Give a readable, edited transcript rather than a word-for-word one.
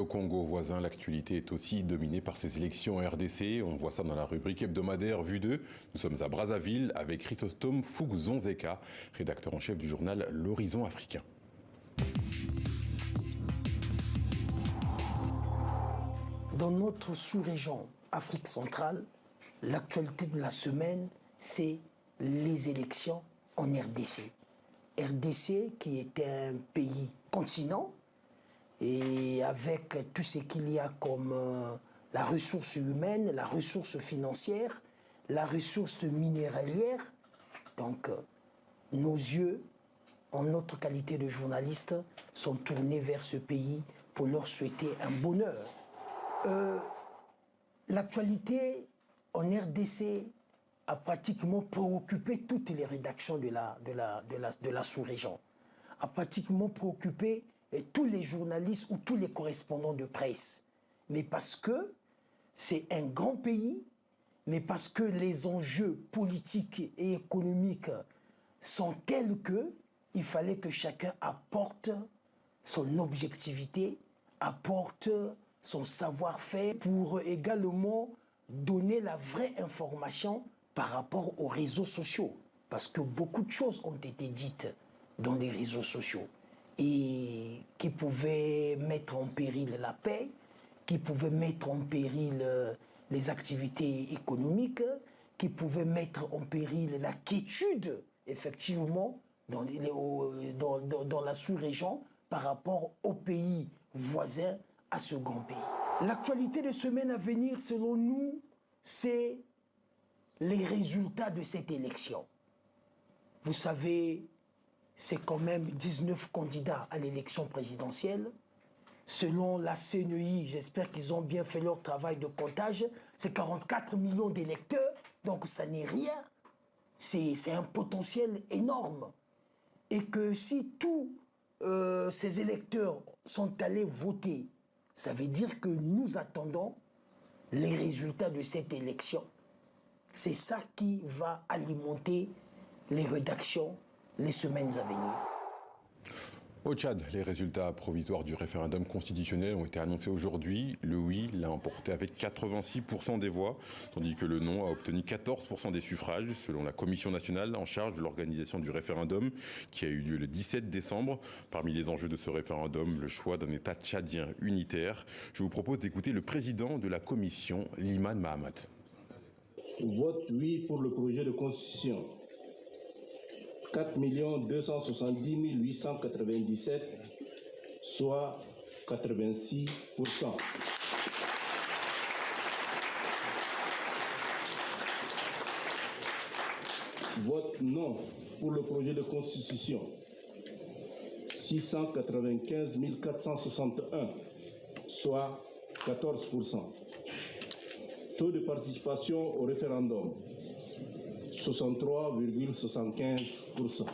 Au Congo voisin, l'actualité est aussi dominée par ces élections en RDC. On voit ça dans la rubrique hebdomadaire Vue 2. Nous sommes à Brazzaville avec Chrysostome Fugzonzeka, rédacteur en chef du journal L'Horizon africain. Dans notre sous-région Afrique centrale, l'actualité de la semaine, c'est les élections en RDC. RDC qui est un pays continent et avec tout ce qu'il y a comme la ressource humaine, la ressource financière, la ressource minéralière. Donc nos yeux, en notre qualité de journaliste, sont tournés vers ce pays pour leur souhaiter un bonheur. L'actualité en RDC a pratiquement préoccupé toutes les rédactions de la sous-région, a pratiquement préoccupé tous les journalistes ou tous les correspondants de presse. Mais parce que c'est un grand pays, mais parce que les enjeux politiques et économiques sont tels qu'il fallait que chacun apporte son objectivité, apporte son savoir-faire pour également donner la vraie information par rapport aux réseaux sociaux. Parce que beaucoup de choses ont été dites dans les réseaux sociaux et qui pouvaient mettre en péril la paix, qui pouvaient mettre en péril les activités économiques, qui pouvaient mettre en péril la quiétude, effectivement, dans la sous-région par rapport aux pays voisins à ce grand pays. L'actualité de semaine à venir, selon nous, c'est les résultats de cette élection. Vous savez, c'est quand même 19 candidats à l'élection présidentielle. Selon la CNI, j'espère qu'ils ont bien fait leur travail de comptage, c'est 44 millions d'électeurs, donc ça n'est rien. C'est un potentiel énorme. Et que si tous ces électeurs sont allés voter, ça veut dire que nous attendons les résultats de cette élection. C'est ça qui va alimenter les rédactions les semaines à venir. Au Tchad, les résultats provisoires du référendum constitutionnel ont été annoncés aujourd'hui. Le oui l'a emporté avec 86% des voix, tandis que le non a obtenu 14% des suffrages, selon la Commission nationale en charge de l'organisation du référendum, qui a eu lieu le 17 décembre. Parmi les enjeux de ce référendum, le choix d'un État tchadien unitaire. Je vous propose d'écouter le président de la Commission, Liman Mahamat. Vote oui pour le projet de constitution. 4 270 897, soit 86%. Vote non pour le projet de constitution. 695 461, soit 14%. Taux de participation au référendum, 63,75%.